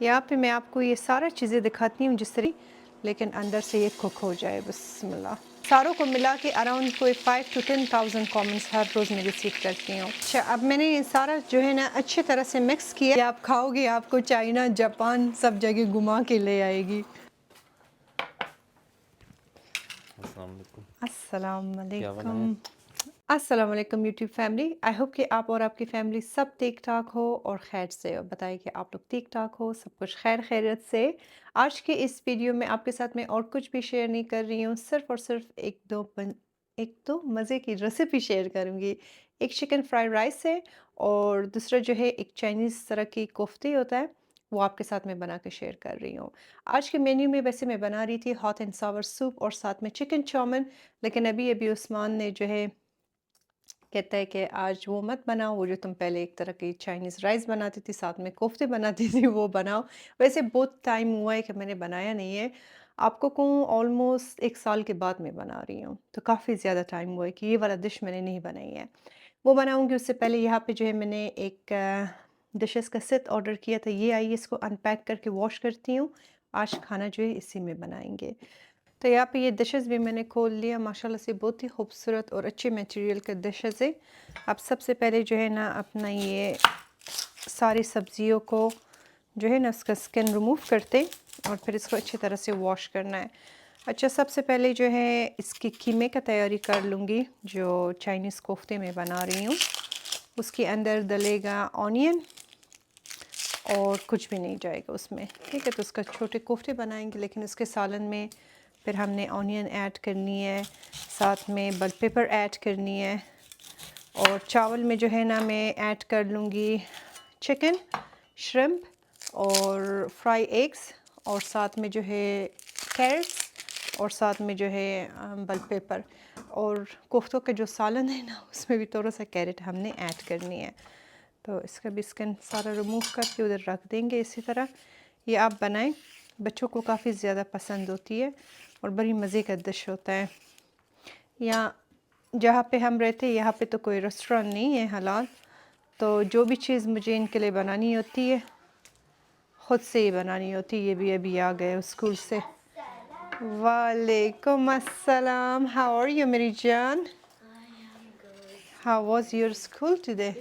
यहाँ पे मैं आपको ये सारा चीज़ें दिखाती हूँ जिस तरह, लेकिन अंदर से ये कुक हो जाए। बिस्मिल्लाह। सारों को मिला के अराउंड कोई 5 to 10,000 कमेंट्स हर रोज़ मैं रिसीव करती हूँ। अच्छा, अब मैंने ये सारा जो है ना अच्छी तरह से मिक्स किया। आप खाओगे आपको चाइना, जापान सब जगह घुमा के ले आएगी। अस्सलाम वालेकुम। अस्सलाम क्या बनाया? वालेकुम। अस्सलाम वालेकुम यूट्यूब फैमिली। आई होप कि आप और आपकी फैमिली सब ठीक ठाक हो और खैर से हो। बताइए कि आप लोग ठीक ठाक हो, सब कुछ खैर खैरियत से। आज के इस वीडियो में आपके साथ मैं और कुछ भी शेयर नहीं कर रही हूँ, सिर्फ और सिर्फ एक दो मज़े की रेसिपी शेयर करूँगी। एक चिकन फ्राइड राइस है और दूसरा जो है एक चाइनीज़ तरह की कोफ्ते होता है, वो आपके साथ मैं बना के शेयर कर रही हूँ। आज के मेन्यू में वैसे मैं बना रही थी हॉट एंड सावर सूप और साथ में चिकन चाउमीन, लेकिन अभी अभी उस्मान ने जो है कहता है कि आज वो मत बनाओ, वो जो तुम पहले एक तरह की चाइनीज़ राइस बनाती थी, साथ में कोफ्ते बनाती थी, वो बनाओ। वैसे बहुत टाइम हुआ है कि मैंने बनाया नहीं है। आपको कहूँ ऑलमोस्ट 1 साल के बाद मैं बना रही हूँ, तो काफ़ी ज़्यादा टाइम हुआ है कि ये वाला डिश मैंने नहीं बनाई है। वो बनाऊँगी उससे पहले यहाँ पे जो है मैंने एक डिशेज़ का सेट ऑर्डर किया था, ये आई है, इसको अनपैक करके वॉश करती हूँ। आज खाना जो है इसी में बनाएँगे। तो यहाँ पे ये डिशेज़ भी मैंने खोल लिया, माशाल्लाह से बहुत ही खूबसूरत और अच्छे मटेरियल के डिशेज़ है। अब सबसे पहले जो है ना अपना ये सारी सब्जियों को जो है ना उसका स्किन रिमूव करते और फिर इसको अच्छी तरह से वॉश करना है। अच्छा, सबसे पहले जो है इसकी कीमे का तैयारी कर लूँगी, जो चाइनीज़ कोफ्ते में बना रही हूँ। उसके अंदर डलेगा ऑनियन और कुछ भी नहीं जाएगा उसमें, ठीक है। तो उसका छोटे कोफ्ते बनाएंगे, लेकिन उसके सालन में फिर हमने ऑनियन ऐड करनी है, साथ में बल पेपर ऐड करनी है, और चावल में जो है ना मैं ऐड कर लूँगी चिकन, श्रिम्प और फ्राई एग्स, और साथ में जो है कैरेट्स, और साथ में जो है बल पेपर, और कोफ्तों के जो सालन है ना उसमें भी थोड़ा सा कैरेट हमने ऐड करनी है। तो इसका भी स्किन सारा रिमूव करके उधर रख देंगे। इसी तरह ये आप बनाएं, बच्चों को काफ़ी ज़्यादा पसंद होती है और बड़ी मज़े का डिश होता है। यहाँ जहाँ पे हम रहते हैं यहाँ पे तो कोई रेस्टोरेंट नहीं है हलाल, तो जो भी चीज़ मुझे इनके लिए बनानी होती है ख़ुद से ही बनानी होती है। ये भी अभी आ गए स्कूल से। वालेकुम अस्सलाम, हाउ आर यू मेरी जान? How was your school today?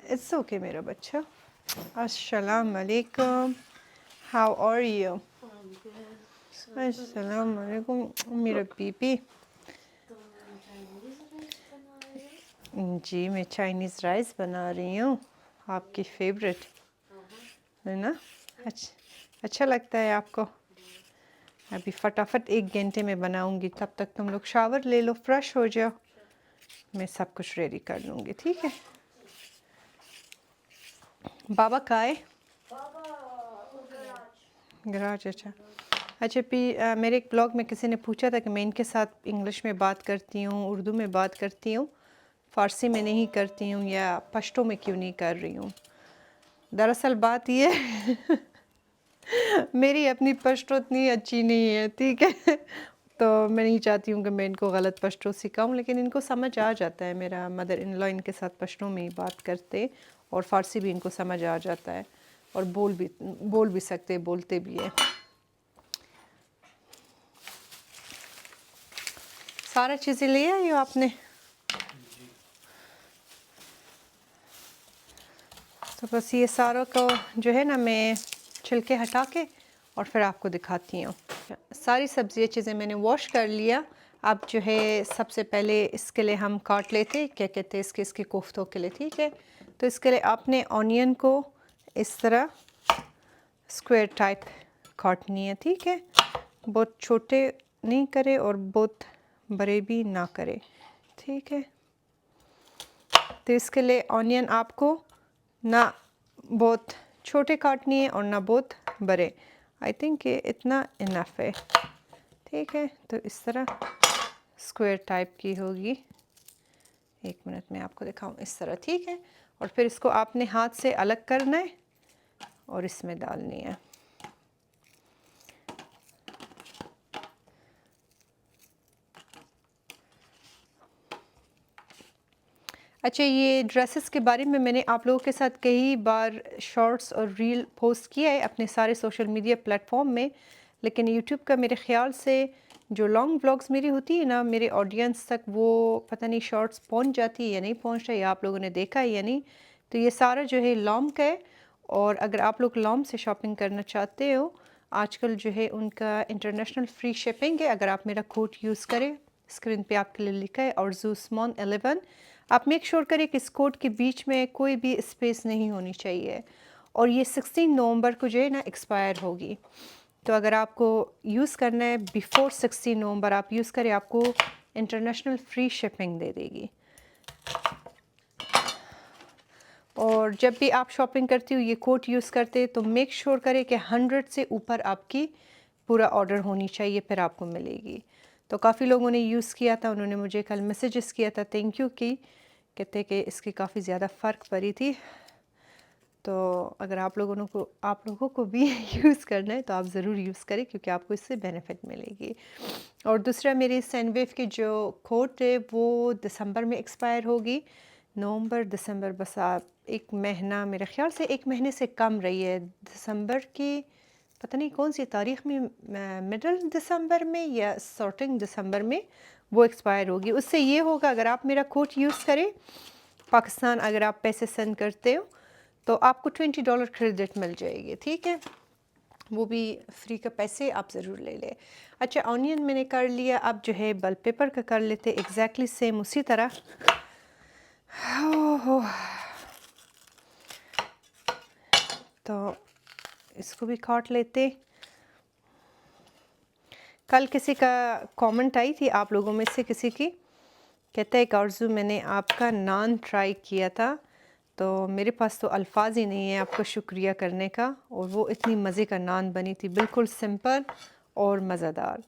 It's okay मेरा बच्चा। अस्सलाम वालेकुम, हाउ आर यू? अस्सलाम वालेकुम मेरा बीबी। जी मैं चाइनीज़ राइस बना रही हूँ, आपकी फेवरेट है ना। अच्छा लगता है आपको? अभी फटाफट 1 घंटे में बनाऊंगी, तब तक तुम लोग शावर ले लो, फ्रेश हो जाओ, मैं सब कुछ रेडी कर लूँगी, ठीक है। बाबा का है गराज। अच्छा मेरे एक ब्लॉग में किसी ने पूछा था कि मैं इनके साथ इंग्लिश में बात करती हूँ, उर्दू में बात करती हूँ, फ़ारसी में नहीं करती हूँ, या पश्तो में क्यों नहीं कर रही हूँ। दरअसल बात ये मेरी अपनी पश्तो इतनी अच्छी नहीं है, ठीक है। तो मैं नहीं चाहती हूँ कि मैं इनको गलत पश्तो सिखाऊं, लेकिन इनको समझ आ जाता है। मेरा मदर इन लॉ इनके साथ पश्तो में ही बात करते, और फ़ारसी भी इनको समझ आ जाता है, और बोल भी सकते, बोलते भी है। सारा चीज़ें ले आई हो आपने? तो बस ये सारों को जो है ना मैं छिलके हटा के और फिर आपको दिखाती हूँ। सारी सब्ज़ी चीज़ें मैंने वॉश कर लिया। अब जो है सबसे पहले इसके लिए हम काट लेते, क्या कहते हैं इसके कोफ्तों के लिए, ठीक है। तो इसके लिए आपने ऑनियन को इस तरह स्क्वायर टाइप काटनी है, ठीक है। बहुत छोटे नहीं करे और बहुत बड़े भी ना करे, ठीक है। तो इसके लिए ऑनियन आपको ना बहुत छोटे काटनी है और ना बहुत बड़े। आई थिंक ये इतना इनफ है, ठीक है। तो इस तरह स्क्वायर टाइप की होगी। 1 मिनट में आपको दिखाऊं इस तरह, ठीक है। और फिर इसको आपने हाथ से अलग करना है और इसमें डालनी है। अच्छा, ये ड्रेसेस के बारे में मैंने आप लोगों के साथ कई बार शॉर्ट्स और रील पोस्ट किया है अपने सारे सोशल मीडिया प्लेटफॉर्म में, लेकिन यूट्यूब का मेरे ख़्याल से जो लॉन्ग व्लॉग्स मेरी होती है ना, मेरे ऑडियंस तक वो पता नहीं शॉर्ट्स पहुंच जाती है या नहीं पहुंच रहा, या आप लोगों ने देखा है या नहीं। तो ये सारा जो है लॉम का है, और अगर आप लोग लॉम से शॉपिंग करना चाहते हो, आजकल जो है उनका इंटरनेशनल फ्री शिपिंग है अगर आप मेरा कोड यूज़ करें। स्क्रीन पे आपके लिए लिखा है और जूसमॉन 11। आप मेक श्योर करें कि इस कोड के बीच में कोई भी स्पेस नहीं होनी चाहिए, और ये 16 नवंबर को जो है ना एक्सपायर होगी। तो अगर आपको यूज़ करना है बिफोर 16 नवंबर आप यूज़ करें, आपको इंटरनेशनल फ्री शिपिंग दे देगी। और जब भी आप शॉपिंग करती हो ये कोड यूज़ करते तो मेक श्योर करें कि 100 से ऊपर आपकी पूरा ऑर्डर होनी चाहिए, फिर आपको मिलेगी। तो काफ़ी लोगों ने यूज़ किया था, उन्होंने मुझे कल मैसेजेस किया था थैंक यू की, कहते कि इसकी काफ़ी ज़्यादा फ़र्क पड़ी थी। तो अगर आप लोगों को भी यूज़ करना है तो आप ज़रूर यूज़ करें, क्योंकि आपको इससे बेनिफिट मिलेगी। और दूसरा, मेरी सैनवेव की जो कोट है वो दिसंबर में एक्सपायर होगी। नवंबर दिसंबर, बस आप 1 महीना, मेरे ख़्याल से 1 महीने से कम रही है। दिसंबर की पता नहीं कौन सी तारीख में, मिडल दिसंबर में या स्टार्टिंग दिसंबर में वो एक्सपायर होगी। उससे ये होगा, अगर आप मेरा कोड यूज़ करें पाकिस्तान, अगर आप पैसे सेंड करते हो तो आपको $20 क्रेडिट मिल जाएगी, ठीक है। वो भी फ्री का पैसे आप ज़रूर ले लें। अच्छा, ऑनियन मैंने कर लिया, अब जो है बल पेपर का कर लेते एग्जैक्टली सेम उसी तरह। हो तो इसको भी काट लेते। कल किसी का कमेंट आई थी आप लोगों में से किसी की, कहता है आरज़ू मैंने आपका नान ट्राई किया था, तो मेरे पास तो अल्फाज ही नहीं है आपका शुक्रिया करने का, और वो इतनी मज़े का नान बनी थी, बिल्कुल सिंपल और मज़ेदार।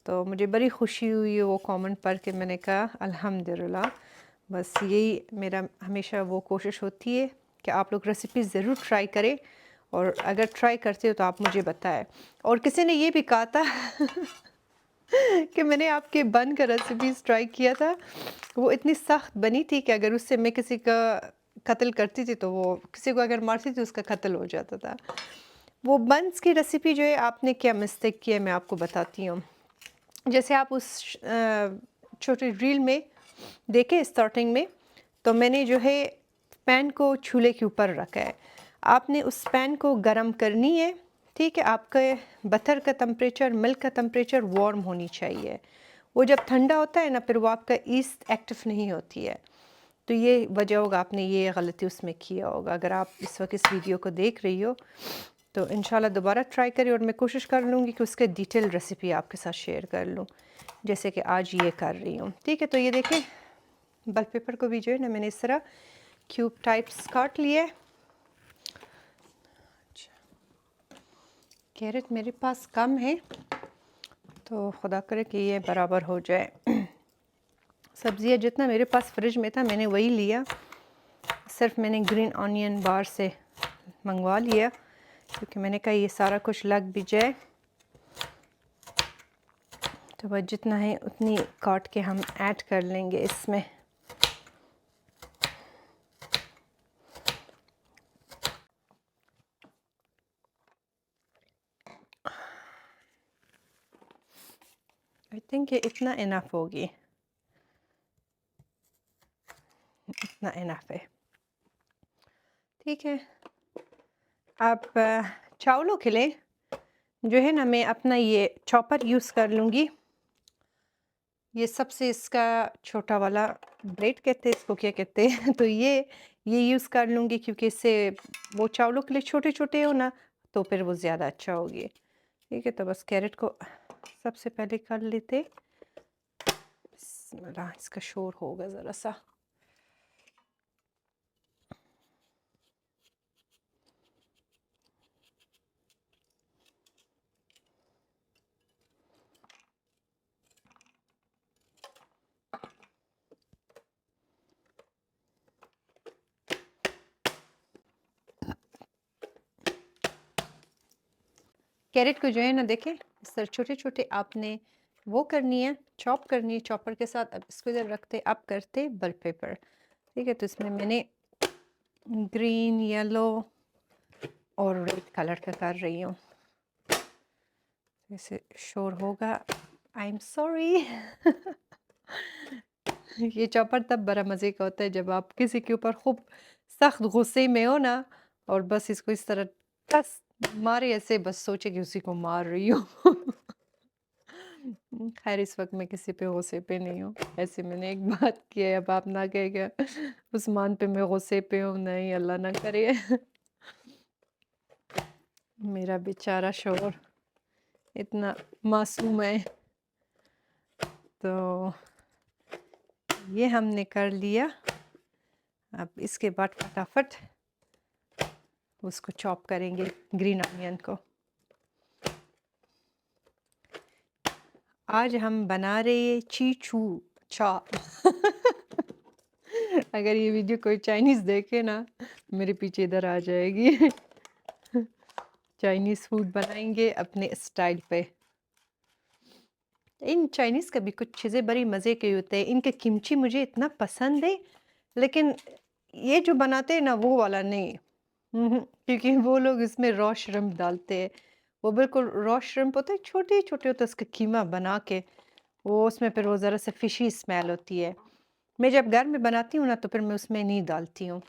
तो मुझे बड़ी खुशी हुई वो कमेंट पढ़ के, मैंने कहा अल्हम्दुलिल्लाह। बस यही मेरा हमेशा वो कोशिश होती है कि आप लोग रेसिपी ज़रूर ट्राई करें, और अगर ट्राई करते हो तो आप मुझे बताएं। और किसी ने ये भी कहा था कि मैंने आपके बन का रेसिपीज़ ट्राई किया था, वो इतनी सख्त बनी थी कि अगर उससे मैं किसी का कत्ल करती थी तो वो किसी को अगर मारती थी उसका कत्ल हो जाता था। वो बन्स की रेसिपी जो है, आपने क्या मिस्टेक किया है मैं आपको बताती हूँ। जैसे आप उस छोटी रील में देखे स्टार्टिंग में, तो मैंने जो है पैन को चूल्हे के ऊपर रखा है। आपने उस पैन को गरम करनी है, ठीक है। आपके बटर का टेम्परेचर, मिल्क का टेम्परेचर वार्म होनी चाहिए। वो जब ठंडा होता है ना, फिर वो आपका ईस्ट एक्टिव नहीं होती है। तो ये वजह होगा आपने ये गलती उसमें किया होगा। अगर आप इस वक्त इस वीडियो को देख रही हो तो इंशाल्लाह दोबारा ट्राई करें, और मैं कोशिश कर लूँगी कि उसके डिटेल रेसिपी आपके साथ शेयर कर लूँ, जैसे कि आज ये कर रही हूँ, ठीक है। तो ये देखें, बल पेपर को भी जो है ना मैंने इस तरह क्यूब टाइप्स काट लिए। कैरेट मेरे पास कम है, तो खुदा करे कि ये बराबर हो जाए। सब्ज़ियाँ जितना मेरे पास फ्रिज में था मैंने वही लिया, सिर्फ मैंने ग्रीन ऑनियन बार से मंगवा लिया, क्योंकि मैंने कहा ये सारा कुछ लग भी जाए, तो बस जितना है उतनी काट के हम ऐड कर लेंगे इसमें। आई थिंक ये इतना इनफ होगी, इतना इनफ है, ठीक है। अब चावलों के लिए जो है ना मैं अपना ये चॉपर यूज़ कर लूँगी। ये सबसे इसका छोटा वाला ब्लेड कहते हैं इसको, क्या कहते हैं तो ये यूज़ कर लूँगी, क्योंकि इससे वो चावलों के लिए छोटे छोटे हो ना, तो फिर वो ज़्यादा अच्छा होगी, ठीक है। तो बस कैरेट को सबसे पहले कर लेते। बिस्मिल्लाह, इसका शोर होगा ज़रा सा। कैरेट को जो है ना देखें, इस तरह छोटे छोटे आपने वो करनी है, चॉप करनी है चॉपर के साथ। अब इसको इधर रखते, अब करते बल पेपर। ठीक है, तो इसमें मैंने ग्रीन, येलो और रेड कलर का कर रही हूँ। जैसे शोर होगा, आई एम सॉरी। ये चॉपर तब बड़ा मज़े का होता है जब आप किसी के ऊपर खूब सख्त गुस्से में हो ना, और बस इसको इस तरह टस मारे, ऐसे बस सोचे कि उसी को मार रही हूँ। खैर इस वक्त मैं किसी पे गुस्से पे नहीं हूँ। ऐसे मैंने एक बात की है, अब आप ना कहेगा उस्मान पे मैं गुस्से पे हूँ, नहीं अल्लाह ना करे। मेरा बेचारा शोहर इतना मासूम है। तो ये हमने कर लिया। अब इसके बाद फटाफट उसको चॉप करेंगे, ग्रीन ऑनियन को। आज हम बना रहे हैं चीचू चाप। अगर ये वीडियो कोई चाइनीज़ देखे ना, मेरे पीछे इधर आ जाएगी। चाइनीज़ फूड बनाएंगे अपने स्टाइल पे। इन चाइनीज़ का भी कुछ चीज़ें बड़ी मज़े के होते हैं। इनके किमची मुझे इतना पसंद है, लेकिन ये जो बनाते हैं ना वो वाला नहीं। क्योंकि वो लोग इसमें रॉ श्रिम्प डालते हैं। वो बिल्कुल रॉ श्रिम्प होते हैं, छोटे-छोटे होते हैं, उसका कीमा बना के, वो उसमें फिर वो ज़रा सा फ़िशी स्मेल होती है। मैं जब घर में बनाती हूँ ना तो फिर मैं उसमें नहीं डालती हूँ,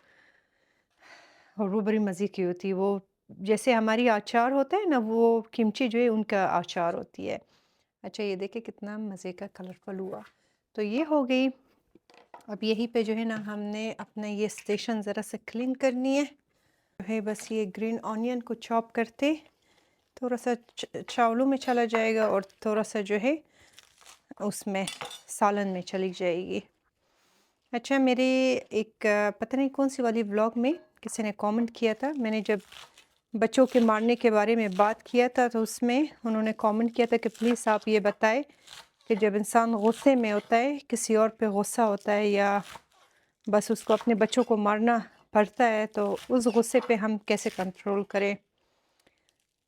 और वो बड़ी मज़े की होती है। वो जैसे हमारी अचार होता है ना, वो किमची जो है उनका अचार होती है। अच्छा ये देखिए कितना मज़े का कलरफुल हुआ। तो ये हो गई। अब यहीं पे जो है ना हमने अपना ये स्टेशन ज़रा सा क्लीन करनी है। जो है बस ये ग्रीन ऑनियन को चॉप करते थोड़ा सा चावलों में चला जाएगा, और थोड़ा सा जो है उसमें सालन में चली जाएगी। अच्छा मेरे एक पता नहीं कौन सी वाली व्लॉग में किसी ने कमेंट किया था, मैंने जब बच्चों के मारने के बारे में बात किया था तो उसमें उन्होंने कमेंट किया था कि प्लीज़ आप ये बताएं कि जब इंसान गुस्से में होता है, किसी और पे गुस्सा होता है, या बस उसको अपने बच्चों को मारना पड़ता है, तो उस गुस्से पे हम कैसे कंट्रोल करें।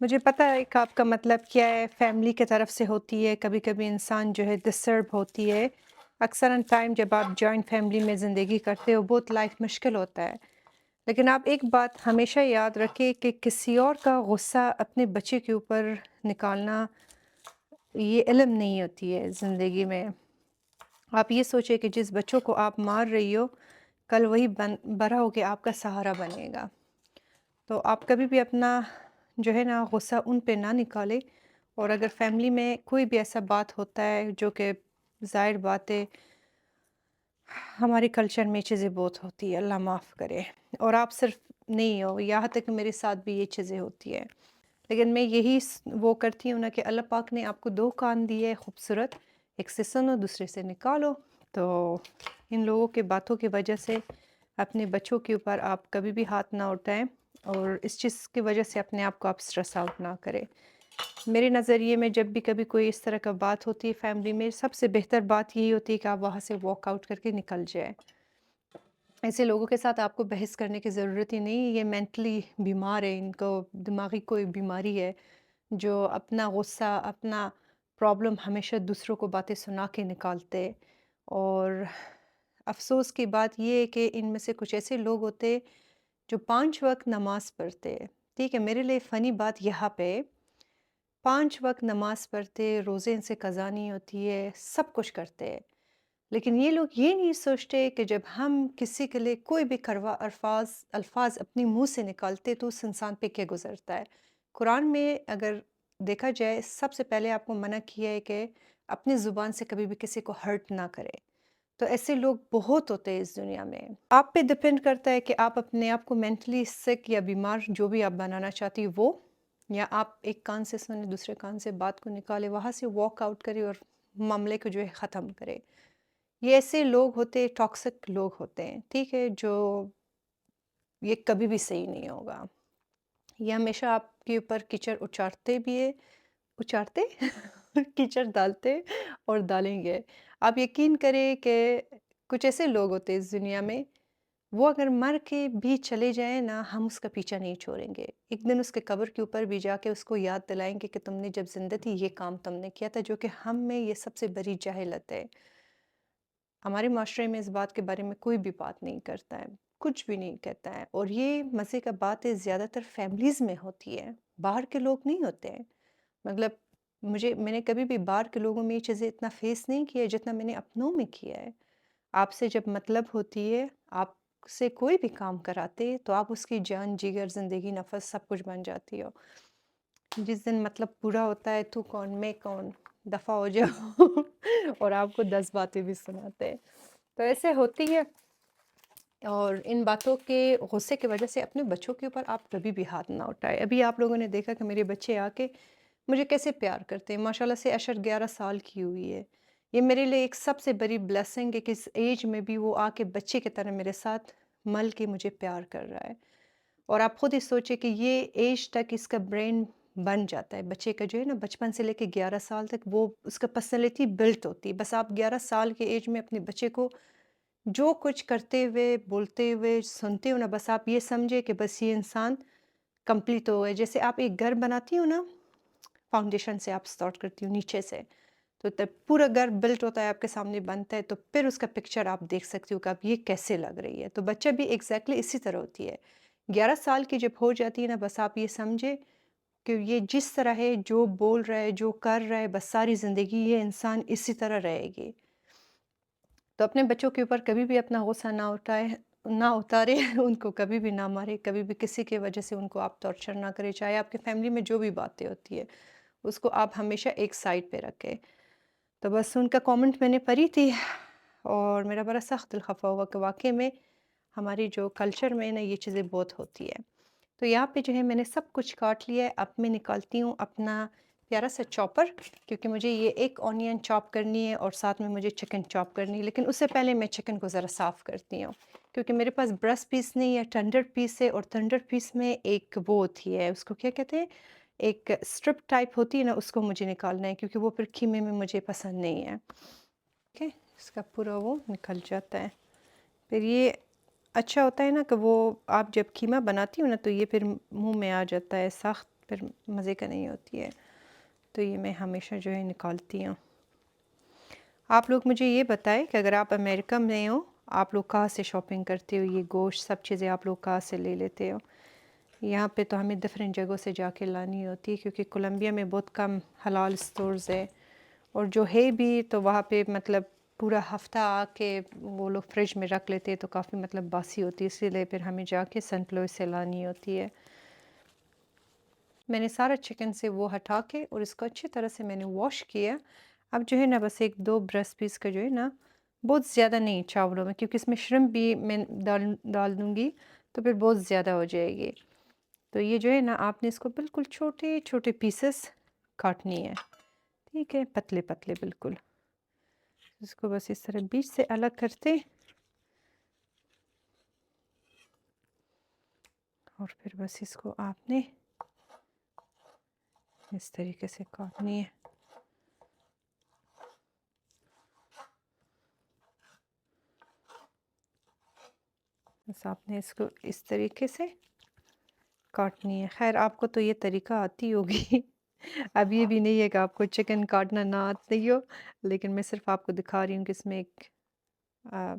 मुझे पता है कि आपका मतलब क्या है, फैमिली की तरफ से होती है, कभी-कभी इंसान जो है डिस्टर्ब होती है। अक्सरन टाइम जब आप जॉइंट फैमिली में ज़िंदगी करते हो बहुत लाइफ मुश्किल होता है। लेकिन आप एक बात हमेशा याद रखें कि किसी और का गुस्सा अपने बच्चे के ऊपर निकालना ये इल्म नहीं होती है ज़िंदगी में। आप ये सोचिए कि जिस बच्चों को आप मार रही हो, कल वही बड़ा होके आपका सहारा बनेगा। तो आप कभी भी अपना जो है ना गुस्सा उन पे ना निकालें, और अगर फैमिली में कोई भी ऐसा बात होता है जो कि ज़ाहिर बात है हमारे कल्चर में चीज़ें बहुत होती है, अल्लाह माफ़ करे, और आप सिर्फ नहीं हो, यहाँ तक कि मेरे साथ भी ये चीज़ें होती है। लेकिन मैं यही वो करती हूँ ना कि अल्लाह पाक ने आपको दो कान दिए खूबसूरत, एक से सुनो दूसरे से निकालो। तो इन लोगों के बातों की वजह से अपने बच्चों के ऊपर आप कभी भी हाथ ना उठाएं, और इस चीज़ की वजह से अपने आप को आप स्ट्रेस आउट ना करें। मेरे नज़रिए में जब भी कभी कोई इस तरह का बात होती है फैमिली में, सबसे बेहतर बात यही होती है कि आप वहाँ से वॉक आउट करके निकल जाए। ऐसे लोगों के साथ आपको बहस करने की ज़रूरत ही नहीं, ये मेंटली बीमार है, इनको दिमागी कोई बीमारी है, जो अपना गुस्सा, अपना प्रॉब्लम हमेशा दूसरों को बातें सुना के निकालते। और अफ़सोस की बात ये है कि इनमें से कुछ ऐसे लोग होते हैं जो 5 वक़्त नमाज़ पढ़ते हैं। ठीक है, मेरे लिए फ़नी बात यहाँ पे 5 वक़्त नमाज़ पढ़ते, रोज़े इनसे क़ज़ा नहीं होती है, सब कुछ करते हैं। लेकिन ये लोग ये नहीं सोचते कि जब हम किसी के लिए कोई भी कड़वा अल्फाज़ अपने मुँह से निकालते तो उस इंसान पे क्या गुज़रता है। कुरान में अगर देखा जाए सबसे पहले आपको मना किया है कि अपनी ज़ुबान से कभी भी किसी को हर्ट ना करें। तो ऐसे लोग बहुत होते हैं इस दुनिया में। आप पे डिपेंड करता है कि आप अपने आप को मेंटली सिक या बीमार जो भी आप बनाना चाहती हो वो, या आप एक कान से सुने दूसरे कान से बात को निकाले, वहाँ से वॉक आउट करें और मामले को जो है ख़त्म करें। ये ऐसे लोग होते हैं, टॉक्सिक लोग होते हैं, ठीक है? जो ये कभी भी सही नहीं होगा। ये हमेशा आपके ऊपर कीचड़ उचारते भी है, उचारते कीचड़ डालते और डालेंगे। आप यकीन करें कि कुछ ऐसे लोग होते हैं इस दुनिया में, वो अगर मर के भी चले जाएँ ना, हम उसका पीछा नहीं छोड़ेंगे। एक दिन उसके कब्र के ऊपर भी जाके उसको याद दिलाएँगे कि तुमने जब ज़िंदा थी ये काम तुमने किया था, जो कि हम में ये सबसे बड़ी जाहिलत है। हमारे माशरे में इस बात के बारे में कोई भी बात नहीं करता है, कुछ भी नहीं कहता है और ये मज़े का बात है ज़्यादातर फैमिलीज़ में होती है, बाहर के लोग नहीं होते हैं। मतलब मैंने कभी भी बाहर के लोगों में ये चीज़ें इतना फ़ेस नहीं किया है जितना मैंने अपनों में किया है। आपसे जब मतलब होती है, आपसे कोई भी काम कराते तो आप उसकी जान, जिगर, ज़िंदगी, नफ़स सब कुछ बन जाती हो। जिस दिन मतलब पूरा होता है, तू कौन, मैं कौन, दफ़ा हो जाओ और आपको 10 बातें भी सुनाते हैं। तो ऐसे होती है और इन बातों के गुस्से की वजह से अपने बच्चों के ऊपर आप कभी भी हाथ ना उठाएँ। अभी आप लोगों ने देखा कि मेरे बच्चे आके मुझे कैसे प्यार करते हैं। माशाल्लाह से अशर 11 साल की हुई है। ये मेरे लिए एक सबसे बड़ी ब्लेसिंग है कि इस एज में भी वो आके बच्चे की तरह मेरे साथ मल के मुझे प्यार कर रहा है। और आप खुद ही सोचिए कि ये एज तक इसका ब्रेन बन जाता है। बच्चे का जो है ना बचपन से लेके 11 साल तक वो उसका पर्सनैलिटी बिल्ट होती है। बस आप 11 साल के एज में अपने बच्चे को जो कुछ करते हुए, बोलते हुए सुनते हो ना, बस आप ये समझिए कि बस ये इंसान कंप्लीट हो गया। जैसे आप एक घर बनाती हो ना, फाउंडेशन से आप स्टार्ट करती हो नीचे से, तो तब पूरा घर बिल्ट होता है, आपके सामने बनता है, तो फिर उसका पिक्चर आप देख सकती हो कि अब ये कैसे लग रही है। तो बच्चा भी एग्ज़ैक्टली इसी तरह होती है। 11 साल की जब हो जाती है ना, बस आप ये समझे कि ये जिस तरह है, जो बोल रहा है, जो कर रहा है, बस सारी ज़िंदगी ये इंसान इसी तरह रहेगी। तो अपने बच्चों के ऊपर कभी भी अपना गुस्सा ना उतारे उनको कभी भी ना मारे, कभी भी किसी की वजह से उनको आप टॉर्चर ना करें, चाहे आपकी फैमिली में जो भी बातें होती है, उसको आप हमेशा एक साइड पे रखें। तो बस उनका कमेंट मैंने पढ़ी थी और मेरा बड़ा सख्त दिल खफ़ा हुआ कि वाक़ई में हमारी जो कल्चर में ना ये चीज़ें बहुत होती है। तो यहाँ पे जो है मैंने सब कुछ काट लिया है, अब मैं निकालती हूँ अपना प्यारा सा चॉपर, क्योंकि मुझे ये एक ऑनियन चॉप करनी है और साथ में मुझे चिकन चॉप करनी है। लेकिन उससे पहले मैं चिकन को ज़रा साफ़ करती हूँ, क्योंकि मेरे पास ब्रेस्ट पीस नहीं है, टेंडर पीस है और टेंडर पीस में एक वो होती है, उसको क्या कहते हैं, एक स्ट्रिप टाइप होती है ना, उसको मुझे निकालना है क्योंकि वो फिर कीमे में मुझे पसंद नहीं है। ओके, इसका पूरा वो निकल जाता है। फिर ये अच्छा होता है ना कि वो आप जब कीमा बनाती हो ना, तो ये फिर मुँह में आ जाता है सख्त, फिर मज़े का नहीं होती है। तो ये मैं हमेशा जो है निकालती हूँ। आप लोग मुझे ये बताएं कि अगर आप अमेरिका में हो, आप लोग कहाँ से शॉपिंग करते हो, ये गोश्त सब चीज़ें आप लोग कहाँ से ले लेते हो? यहाँ पे तो हमें डिफरेंट जगहों से जाके लानी होती है, क्योंकि कोलंबिया में बहुत कम हलाल स्टोर्स है और जो है भी तो वहाँ पे मतलब पूरा हफ्ता आके वो लोग फ्रिज में रख लेते हैं, तो काफ़ी मतलब बासी होती है, इसीलिए फिर हमें जाके सेंट लुइस से लानी होती है। मैंने सारा चिकन से वो हटा के और इसको अच्छी तरह से मैंने वॉश किया। अब जो है ना बस 1-2 ब्रेस्ट पीस का जो है ना, बहुत ज़्यादा नहीं चावलों में, क्योंकि इसमें श्रिम्प भी मैं डाल डाल दूँगी, तो फिर बहुत ज़्यादा हो जाएगी। तो ये जो है ना, आपने इसको बिल्कुल छोटे-छोटे पीसेस काटनी है, ठीक है? पतले-पतले बिल्कुल। इसको बस इस तरह बीच से अलग करते और फिर बस इसको आपने इस तरीके से काटनी है। बस आपने इसको इस तरीके से काटनी है। ख़ैर आपको तो ये तरीका आती होगी अब ये भी नहीं है कि आपको चिकन काटना ना आती हो, लेकिन मैं सिर्फ़ आपको दिखा रही हूँ कि इसमें एक अ,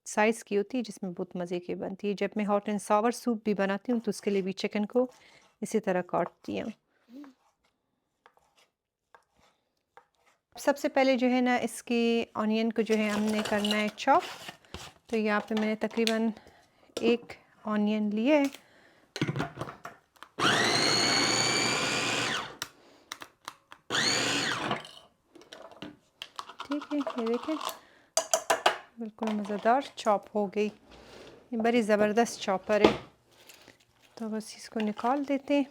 साइज़ की होती है जिसमें बहुत मज़े की बनती है। जब मैं हॉट एंड सावर सूप भी बनाती हूँ तो उसके लिए भी चिकन को इसी तरह काटती हूँ। सबसे पहले जो है ना, इसकी ऑनियन को जो है हमने करना है चॉप। तो यहाँ पे मैंने तकरीबन 1 ऑनियन लिए है। ठीक है, ये देखें बिल्कुल मज़ेदार चॉप हो गई। ये बड़ी ज़बरदस्त चॉपर है। तो बस इसको निकाल देते हैं।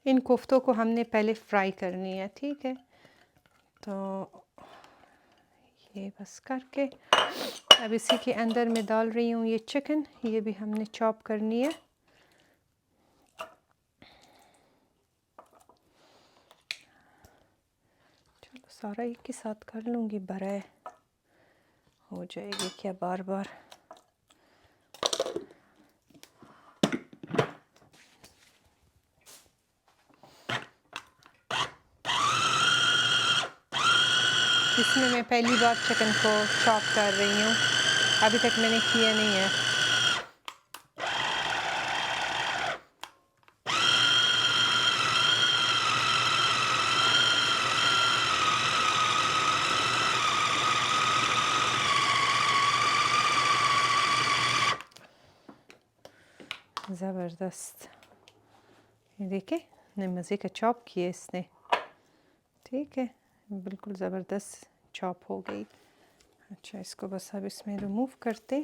इन कोफ्तों को हमने पहले फ्राई करनी है, ठीक है? तो ये बस करके अब इसी के अंदर मैं डाल रही हूँ ये चिकन, ये भी हमने चॉप करनी है। चलो सारा एक ही साथ कर लूँगी, बड़ा हो जाएगी क्या बार-बार। इसमें मैं पहली बार चिकन को चॉप कर रही हूँ, अभी तक मैंने किया नहीं है। ज़बरदस्त, ये देखें ने मज़े का चॉप किया इसने। ठीक है, बिल्कुल ज़बरदस्त चॉप हो गई। अच्छा, इसको बस अब इसमें रिमूव करते।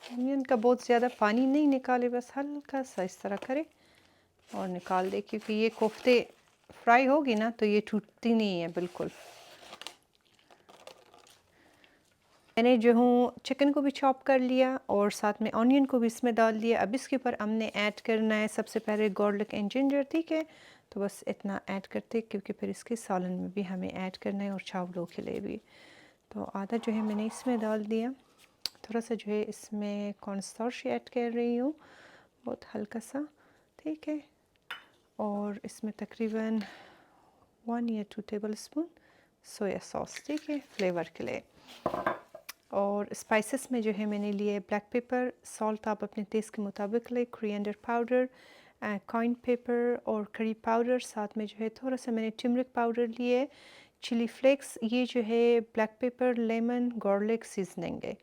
अनियन का बहुत ज़्यादा पानी नहीं निकाले, बस हल्का सा इस तरह करें और निकाल दे, क्योंकि ये कोफ्ते फ्राई होगी ना तो ये टूटती नहीं है बिल्कुल। मैंने जो हूँ चिकन को भी चॉप कर लिया और साथ में ऑनियन को भी इसमें डाल दिया। अब इसके ऊपर हमने ऐड करना है सबसे पहले गार्लिक एंड जिंजर। ठीक है, तो बस इतना ऐड करते, क्योंकि फिर इसके सालन में भी हमें ऐड करना है और चावलों के लिए भी। तो आधा जो है मैंने इसमें डाल दिया। थोड़ा सा जो है इसमें कॉर्नस्टार्च ऐड कर रही हूँ, बहुत हल्का सा। ठीक है, और इसमें तकरीबन 1 या 2 टेबल स्पून सोया सॉस। ठीक है, फ्लेवर के लिए। और स्पाइसेस में जो है मैंने लिए ब्लैक पेपर, सॉल्ट आप अपने टेस्ट के मुताबिक ले, कोरिएंडर पाउडर, काइन पेपर और करी पाउडर। साथ में जो है थोड़ा सा मैंने टर्मरिक पाउडर लिए, चिली फ्लेक्स। ये जो है black pepper, lemon, garlic seasoning है।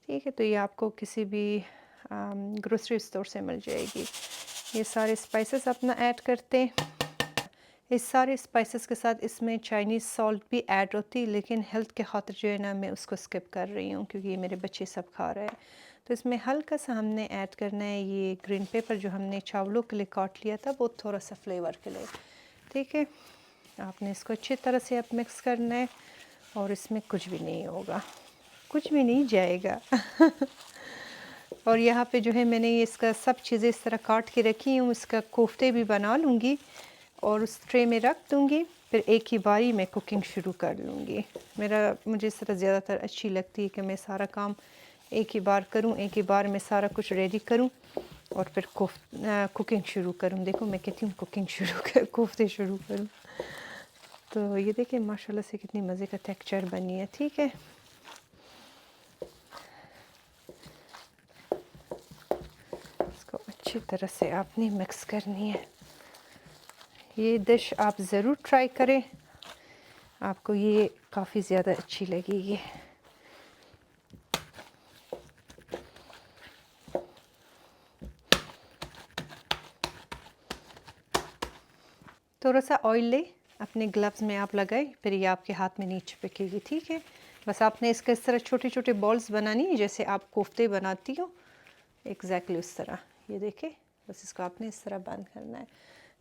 ठीक है, तो ये आपको किसी भी ग्रोसरी स्टोर से मिल जाएगी। ये सारे स्पाइसेस अपना ऐड करते। इस सारे स्पाइसेस के साथ इसमें चाइनीज़ सॉल्ट भी ऐड होती है, लेकिन हेल्थ के खातिर जो है ना मैं उसको स्किप कर रही हूँ, क्योंकि ये मेरे बच्चे सब खा रहे हैं। तो इसमें हल्का सा हमने ऐड करना है ये ग्रीन पेपर जो हमने चावलों के लिए काट लिया था, वो थोड़ा सा फ्लेवर के लिए। ठीक है, आपने इसको अच्छी तरह से अब मिक्स करना है और इसमें कुछ भी नहीं होगा, कुछ भी नहीं जाएगा। और यहाँ पे जो है मैंने ये इसका सब चीज़ें इस तरह काट के रखी हूँ, इसका कोफ्ते भी बना लूँगी और उस ट्रे में रख दूँगी। फिर एक ही बारी में कुकिंग शुरू कर लूँगी। मुझे इस तरह ज़्यादातर अच्छी लगती है कि मैं सारा काम एक ही बार करूँ, एक ही बार में सारा कुछ रेडी करूँ और फिर कुकिंग शुरू करूँ। देखो मैं कहती हूँ कुकिंग कोफ्ते शुरू करूँ। तो ये देखिए माशाल्लाह से कितनी मज़े का टेक्सचर बनी है। ठीक है, इसको अच्छी तरह से आपने मिक्स करनी है। ये डिश आप ज़रूर ट्राई करें, आपको ये काफ़ी ज़्यादा अच्छी लगेगी। थोड़ा सा ऑयल ले, अपने ग्लव्स में आप लगाए, फिर ये आपके हाथ में नहीं चिपकेगी। ठीक है, बस आपने इसका इस तरह छोटे छोटे बॉल्स बनानी है, जैसे आप कोफ्ते बनाती हो एग्जैक्टली उस तरह। ये देखें, बस इसको आपने इस तरह बंद करना है।